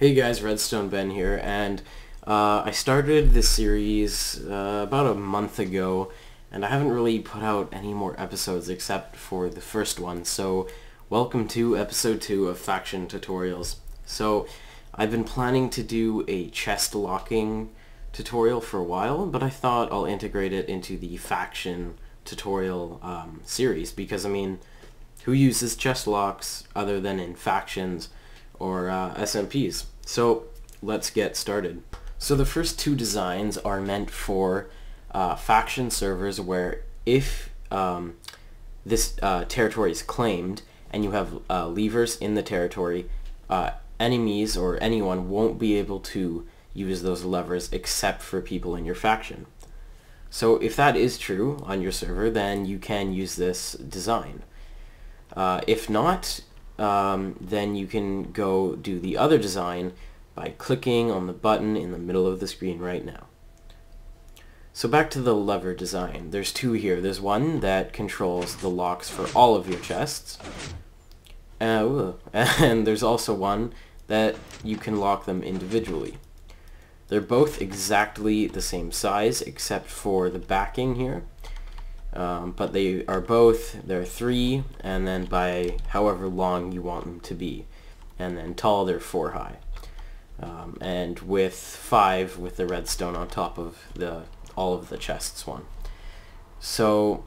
Hey guys, Redstone Ben here, and I started this series about a month ago, and I haven't really put out any more episodes except for the first one, so welcome to episode 2 of Faction Tutorials. So I've been planning to do a chest locking tutorial for a while, but I thought I'll integrate it into the Faction tutorial series, because I mean, who uses chest locks other than in factions or SMPs? So let's get started. So the first two designs are meant for faction servers where if this territory is claimed and you have levers in the territory, enemies or anyone won't be able to use those levers except for people in your faction. So if that is true on your server, then you can use this design. If not, then you can go do the other design by clicking on the button in the middle of the screen right now. So back to the lever design. There's two here. There's one that controls the locks for all of your chests, and there's also one that you can lock them individually. They're both exactly the same size except for the backing here. But they are both, they're 3, and then by however long you want them to be. And then tall, they're 4 high. And with 5 with the redstone on top of all of the chests one. So,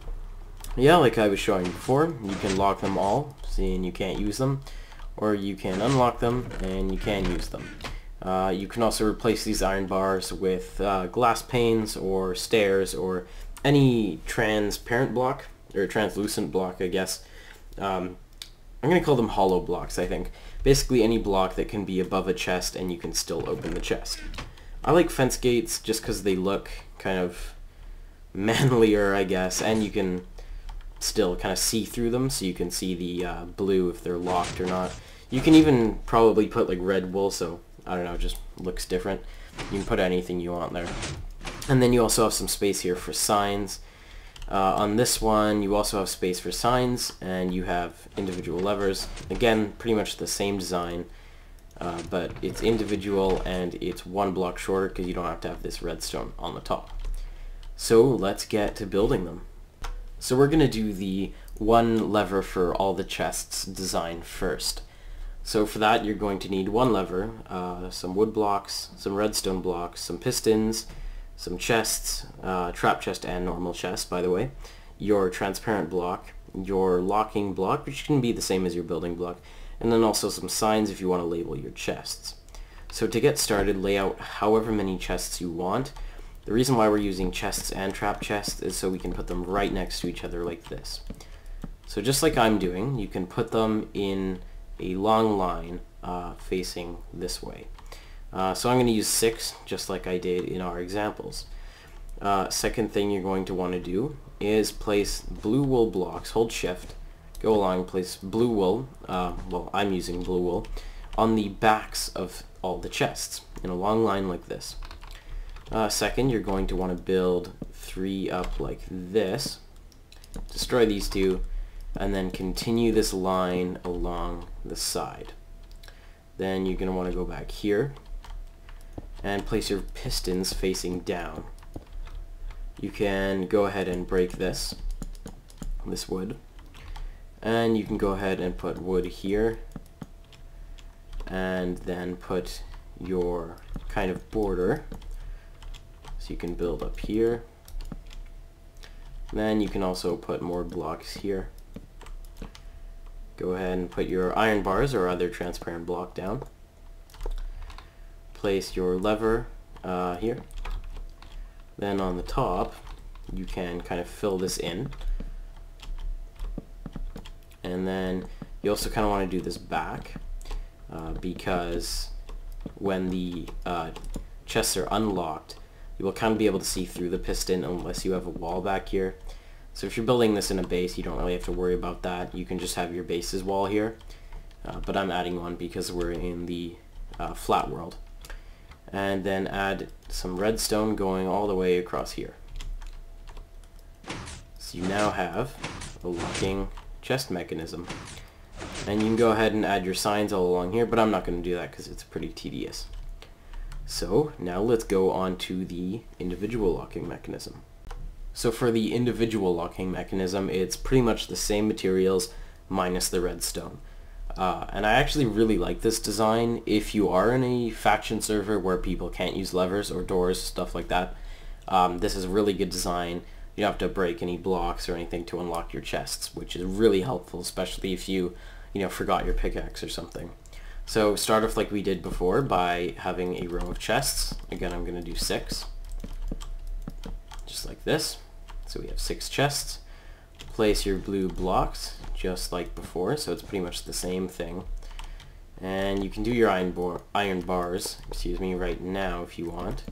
yeah, like I was showing before, you can lock them all, seeing you can't use them, or you can unlock them, and you can use them. You can also replace these iron bars with glass panes, or stairs, or any transparent block, or translucent block, I guess. I'm going to call them hollow blocks, I think. Basically any block that can be above a chest and you can still open the chest. I like fence gates just because they look kind of manlier, I guess, and you can still kind of see through them, so you can see the blue if they're locked or not. You can even probably put like red wool, so I don't know, it just looks different. You can put anything you want there. And then you also have some space here for signs. On this one, you also have space for signs, and you have individual levers. Again, pretty much the same design, but it's individual and it's 1 block shorter because you don't have to have this redstone on the top. So let's get to building them. So we're going to do the 1 lever for all the chests design first. So for that, you're going to need 1 lever, some wood blocks, some redstone blocks, some pistons, some chests, trap chest and normal chest, by the way, your transparent block, your locking block, which can be the same as your building block, and then also some signs if you want to label your chests. So to get started, lay out however many chests you want. The reason why we're using chests and trap chests is so we can put them right next to each other like this. So just like I'm doing, you can put them in a long line facing this way. So I'm going to use 6, just like I did in our examples. Second thing you're going to want to do is place blue wool blocks, hold shift, go along, place blue wool, well I'm using blue wool, on the backs of all the chests, in a long line like this. Second, you're going to want to build 3 up like this, destroy these 2, and then continue this line along the side. Then you're going to want to go back here and place your pistons facing down. You can go ahead and break this wood, and you can go ahead and put wood here, and then put your kind of border, so you can build up here. Then you can also put more blocks here. Go ahead and put your iron bars or other transparent block down. Place your lever here. Then on the top, you can kind of fill this in. And then you also kind of want to do this back because when the chests are unlocked, you will kind of be able to see through the piston unless you have a wall back here. So if you're building this in a base, you don't really have to worry about that. You can just have your base's wall here. But I'm adding one because we're in the flat world. And then add some redstone going all the way across here. So you now have a locking chest mechanism. And you can go ahead and add your signs all along here, but I'm not going to do that because it's pretty tedious. So now let's go on to the individual locking mechanism. So for the individual locking mechanism, it's pretty much the same materials minus the redstone. And I actually really like this design. If you are in a faction server where people can't use levers or doors, stuff like that, this is a really good design. You don't have to break any blocks or anything to unlock your chests, which is really helpful, especially if you forgot your pickaxe or something. So start off like we did before by having a row of chests. Again, I'm going to do 6. Just like this. So we have 6 chests. Place your blue blocks just like before, so it's pretty much the same thing. And you can do your iron bars, right now if you want.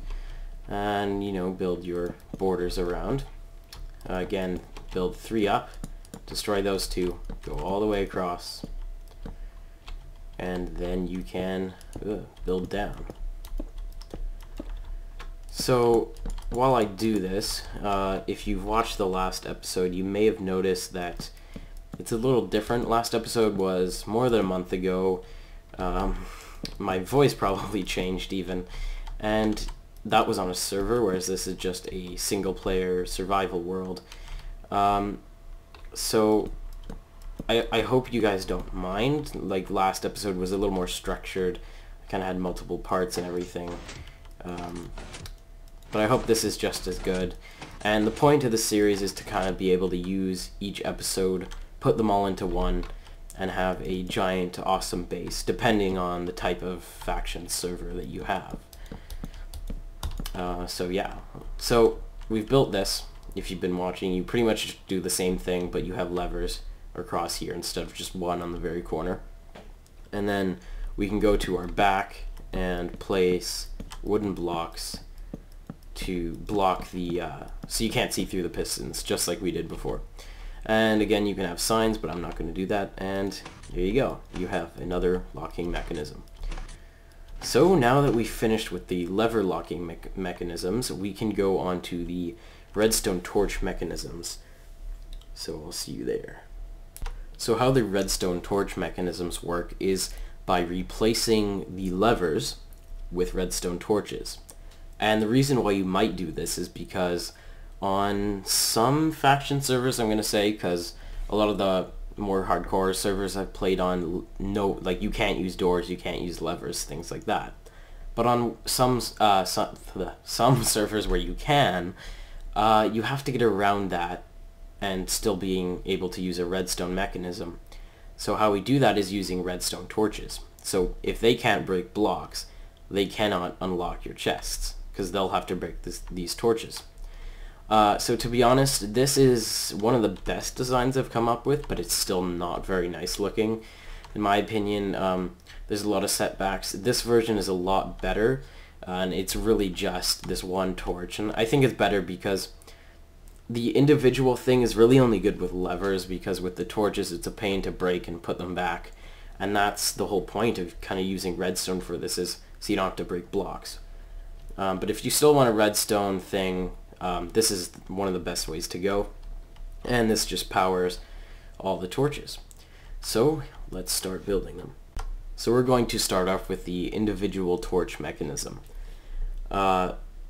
And, build your borders around. Again, build 3 up, destroy those 2, go all the way across. And then you can build down. So while I do this, if you've watched the last episode, you may have noticed that it's a little different. Last episode was more than a month ago. My voice probably changed even, and that was on a server, whereas this is just a single-player survival world. So I hope you guys don't mind. Like, last episode was a little more structured. I kind of had multiple parts and everything. But I hope this is just as good. And the point of the series is to kind of be able to use each episode, put them all into one, and have a giant awesome base, depending on the type of faction server that you have. So yeah. So we've built this. If you've been watching, you pretty much do the same thing, but you have levers across here instead of just one on the very corner. And then we can go to our back and place wooden blocks to block the so you can't see through the pistons, just like we did before. And again, you can have signs, but I'm not going to do that. And there you go, you have another locking mechanism. So now that we've finished with the lever locking mechanisms, we can go on to the redstone torch mechanisms. So I'll see you there. So how the redstone torch mechanisms work is by replacing the levers with redstone torches. And the reason why you might do this is because on some faction servers, I'm going to say, because a lot of the more hardcore servers I've played on, you can't use doors, you can't use levers, things like that. But on some servers where you can, you have to get around that and still being able to use a redstone mechanism. So how we do that is using redstone torches. So if they can't break blocks, they cannot unlock your chests, because they'll have to break these torches. So to be honest, this is one of the best designs I've come up with, but it's still not very nice looking. In my opinion, there's a lot of setbacks. This version is a lot better, and it's really just this one torch. And I think it's better because the individual thing is really only good with levers, because with the torches it's a pain to break and put them back. And that's the whole point of kind of using redstone for this, is so you don't have to break blocks. But if you still want a redstone thing, this is one of the best ways to go. And this just powers all the torches. So let's start building them. So we're going to start off with the individual torch mechanism.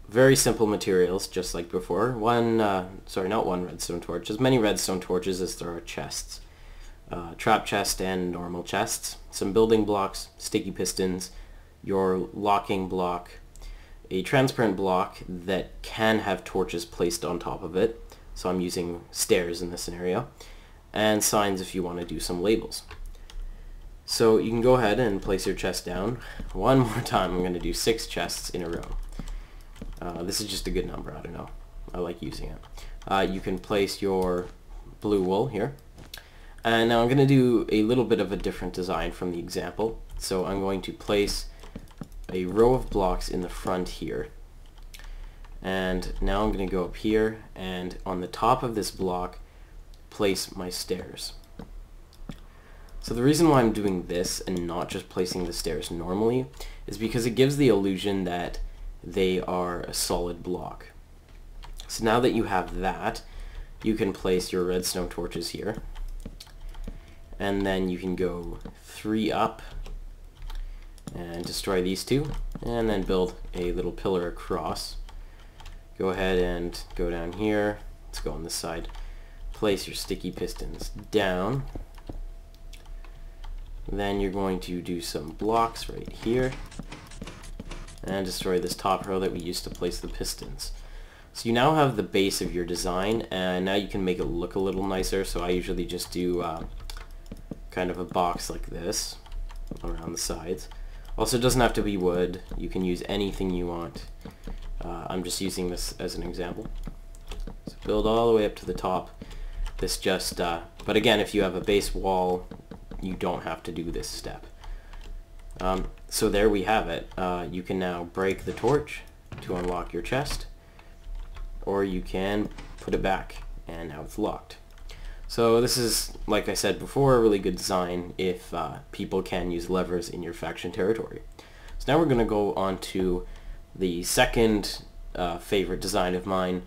Very simple materials, just like before. Not one redstone torch, as many redstone torches as there are chests. Trap chest and normal chests. Some building blocks, sticky pistons, your locking block, a transparent block that can have torches placed on top of it. So I'm using stairs in this scenario. And signs if you want to do some labels. So you can go ahead and place your chest down. One more time, I'm going to do 6 chests in a row. This is just a good number, I don't know. I like using it. You can place your blue wool here. And now I'm going to do a little bit of a different design from the example. So I'm going to place a row of blocks in the front here. And now I'm going to go up here, and on the top of this block, place my stairs. So the reason why I'm doing this and not just placing the stairs normally is because it gives the illusion that they are a solid block. So now that you have that, you can place your redstone torches here. and then you can go 3 up and destroy these 2, and then build a little pillar across. Go ahead and go down here. Let's go on this side. Place your sticky pistons down. Then you're going to do some blocks right here and destroy this top row that we used to place the pistons. So you now have the base of your design, and now you can make it look a little nicer. So I usually just do kind of a box like this around the sides. Also, it doesn't have to be wood. You can use anything you want. I'm just using this as an example. So build all the way up to the top. This just, but again, if you have a base wall, you don't have to do this step. So there we have it. You can now break the torch to unlock your chest, or you can put it back, and now it's locked. So this is, like I said before, a really good design if people can use levers in your faction territory. So now we're going to go on to the second favorite design of mine,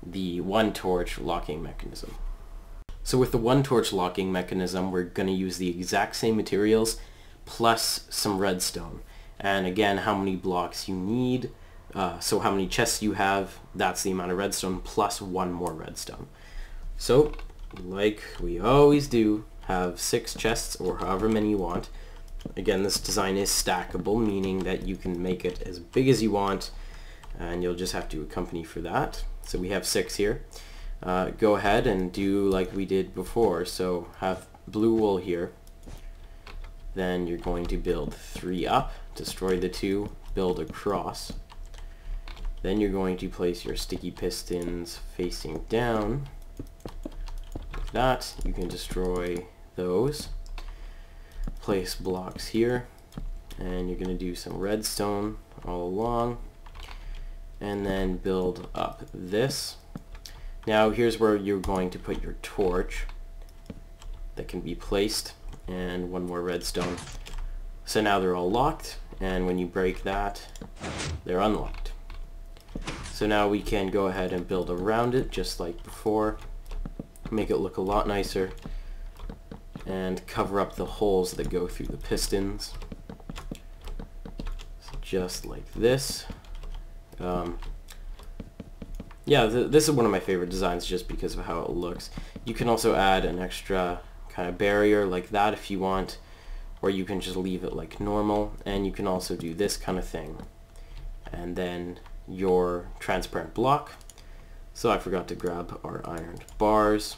the one torch locking mechanism. So with the one torch locking mechanism, we're going to use the exact same materials plus some redstone. And again, how many blocks you need, so how many chests you have, that's the amount of redstone plus 1 more redstone. So, like we always do, have 6 chests or however many you want. Again, this design is stackable, meaning that you can make it as big as you want, and you'll just have to accompany for that. So we have 6 here. Go ahead and do like we did before. So have blue wool here. Then you're going to build 3 up, destroy the 2, build across. Then you're going to place your sticky pistons facing down. Like that. You can destroy those. Place blocks here. And you're going to do some redstone all along. And then build up this. Now here's where you're going to put your torch that can be placed, and 1 more redstone. So now they're all locked, and when you break that, they're unlocked. So now we can go ahead and build around it just like before, make it look a lot nicer, and cover up the holes that go through the pistons. So just like this. Yeah, this is one of my favorite designs just because of how it looks. You can also add an extra kind of barrier like that if you want, or you can just leave it like normal, and you can also do this kind of thing. And then your transparent block. So I forgot to grab our ironed bars.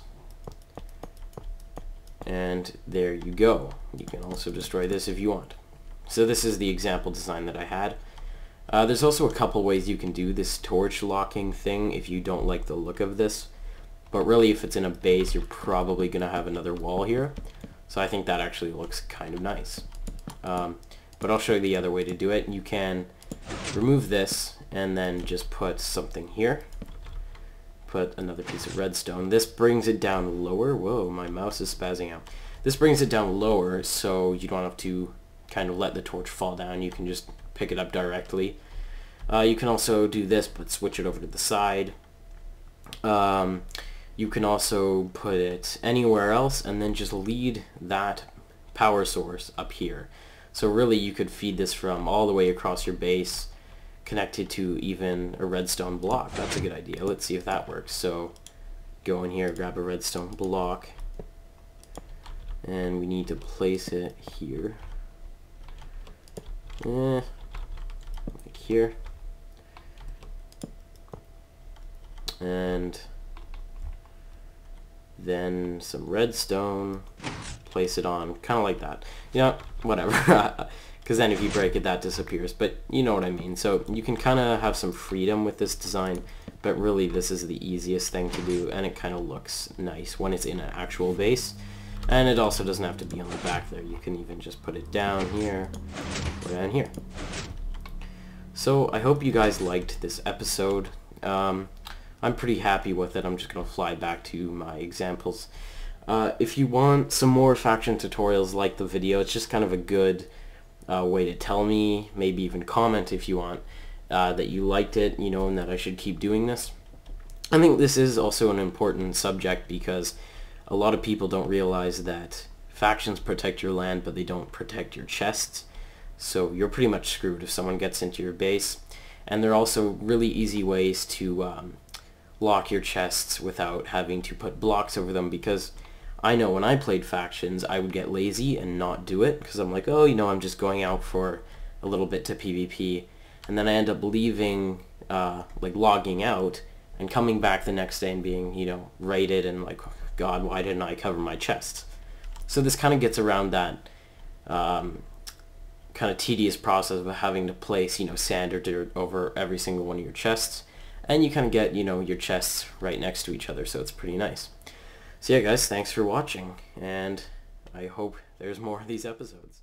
And there you go. You can also destroy this if you want. So this is the example design that I had. There's also a couple ways you can do this torch locking thing if you don't like the look of this. But really, if it's in a base, you're probably going to have another wall here. So I think that actually looks kind of nice. But I'll show you the other way to do it. You can remove this and then just put something here. Put another piece of redstone. This brings it down lower. Whoa, my mouse is spazzing out. This brings it down lower so you don't have to kind of let the torch fall down. You can just pick it up directly. You can also do this but switch it over to the side. You can also put it anywhere else and then just lead that power source up here. So really you could feed this from all the way across your base, connected to even a redstone block. That's a good idea. Let's see if that works. So go in here, grab a redstone block, and we need to place it here. Like here. And then some redstone, place it on, kind of like that. You know, whatever. Because then if you break it, that disappears. But you know what I mean. So you can kind of have some freedom with this design, but really this is the easiest thing to do, and it kind of looks nice when it's in an actual base. And it also doesn't have to be on the back there. You can even just put it down here or down here. So I hope you guys liked this episode. I'm pretty happy with it. I'm just going to fly back to my examples. If you want some more faction tutorials like the video, it's just kind of a good way to tell me, maybe even comment if you want, that you liked it, you know, and that I should keep doing this. I think this is also an important subject because a lot of people don't realize that Factions protect your land, but they don't protect your chests. So you're pretty much screwed if someone gets into your base. And there are also really easy ways to lock your chests without having to put blocks over them, because I know when I played factions, I would get lazy and not do it, because I'm like, oh, I'm just going out for a little bit to PvP, and then I end up leaving, like logging out, and coming back the next day and being, raided, and like, God, why didn't I cover my chests? So this kind of gets around that kind of tedious process of having to place, sand or dirt over every single one of your chests, and you kind of get, your chests right next to each other, so it's pretty nice. So yeah, guys, thanks for watching, and I hope there's more of these episodes.